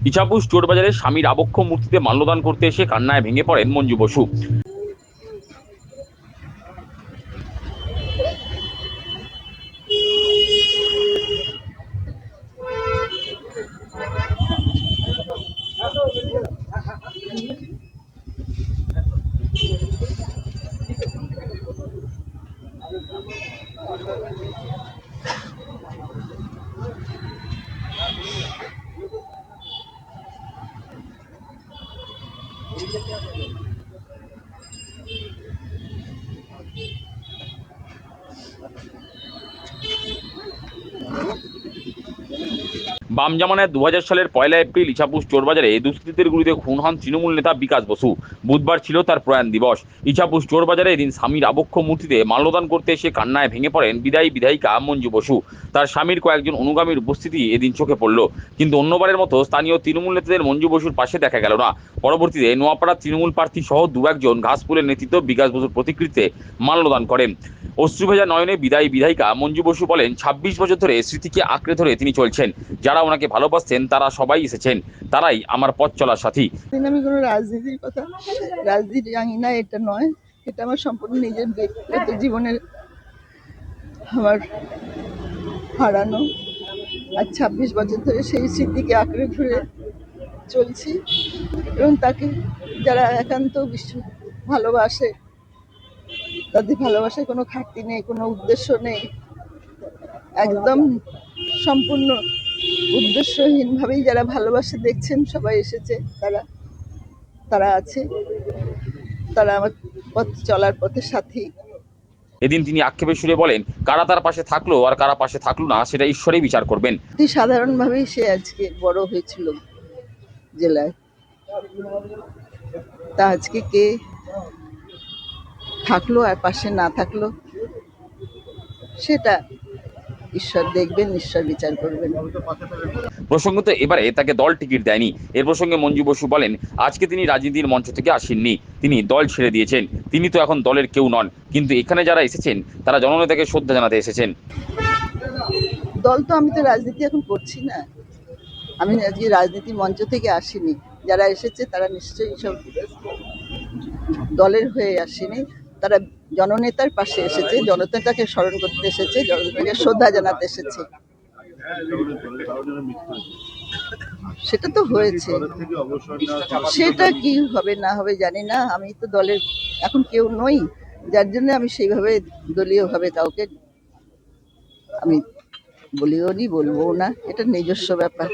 ইছাপুর চোরবাজারে স্বামীর আবক্ষ মূর্তিতে মাল্যদান করতে এসে কান্নায় ভেঙে পড়েন মঞ্জু বসু। বাম জামানায় 2000 সালের 1 এপ্রিল ইছাপুর চোরবাজারে দুষ্কৃতীদের গুলিতে খুন হন তৃণমূল নেতা বিকাশ বসু। বুধবার ছিল তার প্রয়াণ দিবস। ইছাপুর চোরবাজারে এদিন স্বামীর আবক্ষ মূর্তিতে মাল্যদান করতে এসে কান্নায় ভেঙে পড়েন বিদায়ী বিধায়িকা মঞ্জু বসু। তার স্বামীর কয়েকজন অনুগামীর উপস্থিতি এদিন চোখে পড়ল, কিন্তু অন্যবারের মতো স্থানীয় তৃণমূল নেতাদের মঞ্জু বসুর পাশে দেখা গেল না। পরবর্তীতে নোয়াপাড়ার তৃণমূল প্রার্থী সহ দু একজন ঘাসফুলের নেতৃত্ব বিকাশ বসুর প্রতিকৃতিতে মাল্যদান করেন। অশ্রুভেজা নয়নে বিদায়ী বিধায়িকা মঞ্জু বসু বলেন, 26 বছর ধরে স্মৃতিকে আঁকড়ে ধরে তিনি চলছেন। যারা ওনাকে ভালোবাসতেন তারা সবাই এসেছেন, তারাই আমার পথ চলার সাথী। আমি কোনো রাজনীতির কথা রাজনীতি জানি না, এটা নয়, এটা আমার সম্পূর্ণ নিজের ব্যক্তিগত জীবনের আমার হারানো। আর 26 বছর ধরে সেই স্মৃতিকে আঁকড়ে ধরে চলছি, এবং তাকে যারা একান্ত ভালোবাসে, তাদের ভালোবাসায় কোনো ঘাটতি নেই, কোনো উদ্দেশ্য নেই, একদম সম্পূর্ণ উদ্দেশ্যহীনভাবেই যারা ভালোবাসে দেখছেন, সবাই এসেছে, তারা আছে, তারা আমার পথ চলার পথে সাথী। এদিন তিনি আক্ষেপের সুরে বলেন, কারা তার পাশে থাকলো আর কারা পাশে থাকলো না সেটা ঈশ্বরই বিচার করবেন। সাধারণভাবেই সে আজকে বড় হয়েছিল জেলায়, তা আজকে কে থাকলো আর পাশে না থাকলো সেটা ঈশ্বর দেখবেন, ঈশ্বর বিচার করবেন। প্রসঙ্গত এবারে তাকে দল টিকিট দেয়নি। এর প্রসঙ্গে মঞ্জু বসু বলেন, আজকে তিনি রাজনীতির মঞ্চ থেকে আসেননি, তিনি দল ছেড়ে দিয়েছেন। তিনি তো এখন দলের কেউ নন, কিন্তু এখানে যারা এসেছেন তারা জননেতাকে শ্রদ্ধা জানাতে এসেছেন। দল তো, আমি তো রাজনীতি এখন করছি না, আমি আজকে রাজনীতি মঞ্চ থেকে আসিনি। যারা এসেছে তারা নিশ্চয়ই সব দলের হয়ে আসেনি, তারা জননেতার পাশে এসেছে, জননেতাকে স্মরণ করতে এসেছে, জননেতাকে শ্রদ্ধা জানাতে এসেছে। সেটা তো হয়েছে, সেটা কি হবে না হবে জানি না। আমি তো দলের এখন কেউ নই, যার জন্য আমি সেইভাবে দলীয়ভাবে কাউকে আমি বলিও নি, বলবো না, এটা নিজস্ব ব্যাপার।